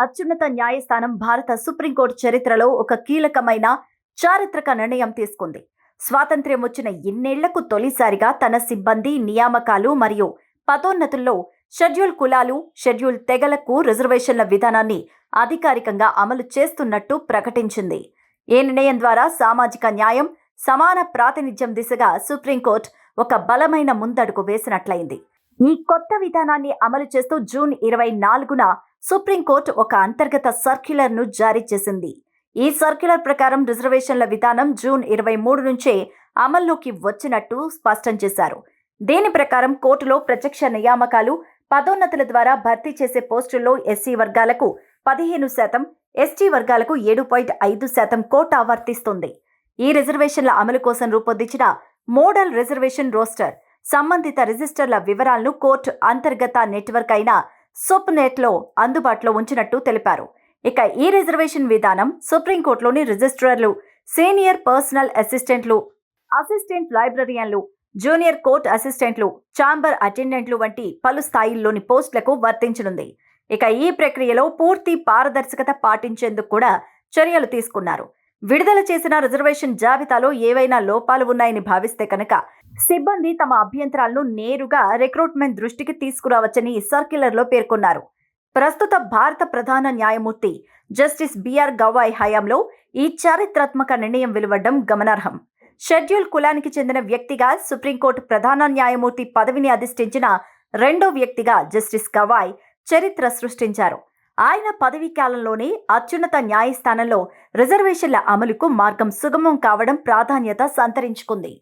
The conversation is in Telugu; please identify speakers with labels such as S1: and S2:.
S1: అత్యున్నత న్యాయస్థానం భారత సుప్రీంకోర్టు చరిత్రలో ఒక కీలకమైన చారిత్రక నిర్ణయం తీసుకుంది. స్వాతంత్ర్యం వచ్చిన ఇన్నేళ్లకు తొలిసారిగా తన సిబ్బంది నియామకాలు మరియు పదోన్నతుల్లో షెడ్యూల్ కులాలు, షెడ్యూల్ తెగలకు రిజర్వేషన్ల విధానాన్ని అధికారికంగా అమలు చేస్తున్నట్టు ప్రకటించింది. ఈ నిర్ణయం ద్వారా సామాజిక న్యాయం, సమాన ప్రాతినిధ్యం దిశగా సుప్రీంకోర్టు ఒక బలమైన ముందడుగు వేసినట్లయింది. ఈ కొత్త విధానాన్ని అమలు చేస్తూ జూన్ 24న సుప్రీంకోర్టు ఒక అంతర్గత సర్క్యులర్ను జారీ చేసింది. ఈ సర్క్యులర్ ప్రకారం రిజర్వేషన్ల విధానం జూన్ 23 నుంచే అమల్లోకి వచ్చినట్టు స్పష్టం చేశారు. దీని ప్రకారం కోర్టులో ప్రత్యక్ష నియామకాలు, పదోన్నతుల ద్వారా భర్తీ చేసే పోస్టుల్లో ఎస్సీ వర్గాలకు 15%, ఎస్టీ వర్గాలకు 7.5% కోటా వర్తిస్తుంది. ఈ రిజర్వేషన్ల అమలు కోసం రూపొందించిన మోడల్ రిజర్వేషన్ రోస్టర్, సంబంధిత రిజిస్టర్ల వివరాలను కోర్టు అంతర్గత నెట్వర్క్ అయిన సూప్నెట్లో అందుబాటులో ఉంచినట్టు తెలిపారు. ఇక ఈ రిజర్వేషన్ విధానం సుప్రీంకోర్టులోని రిజిస్ట్రార్లు, సీనియర్ పర్సనల్ అసిస్టెంట్లు, అసిస్టెంట్ లైబ్రరియన్లు, జూనియర్ కోర్ట్ అసిస్టెంట్లు, ఛాంబర్ అటెండెంట్లు వంటి పలు స్థాయిల్లోని పోస్టులకు వర్తించనుంది. ఇక ఈ ప్రక్రియలో పూర్తి పారదర్శకత పాటించేందుకు కూడా చర్యలు తీసుకున్నారు. విడుదల చేసిన రిజర్వేషన్ జాబితాలో ఏవైనా లోపాలు ఉన్నాయని భావిస్తే కనుక సిబ్బంది తమ అభ్యంతరాలను నేరుగా రిక్రూట్మెంట్ దృష్టికి తీసుకురావచ్చని సర్క్యులర్లో పేర్కొన్నారు. ప్రస్తుత భారత ప్రధాన న్యాయమూర్తి జస్టిస్ బిఆర్ గవాయ్ హయాంలో ఈ చారిత్రాత్మక నిర్ణయం వెలువడడం గమనార్హం. షెడ్యూల్ కులానికి చెందిన వ్యక్తిగా సుప్రీంకోర్టు ప్రధాన న్యాయమూర్తి పదవిని అధిష్ఠించిన రెండో వ్యక్తిగా జస్టిస్ గవాయ్ చరిత్ర సృష్టించారు. ఆయన పదవీ కాలంలోనే అత్యున్నత న్యాయస్థానంలో రిజర్వేషన్ల అమలుకు మార్గం సుగమం కావడం ప్రాధాన్యత సంతరించుకుంది.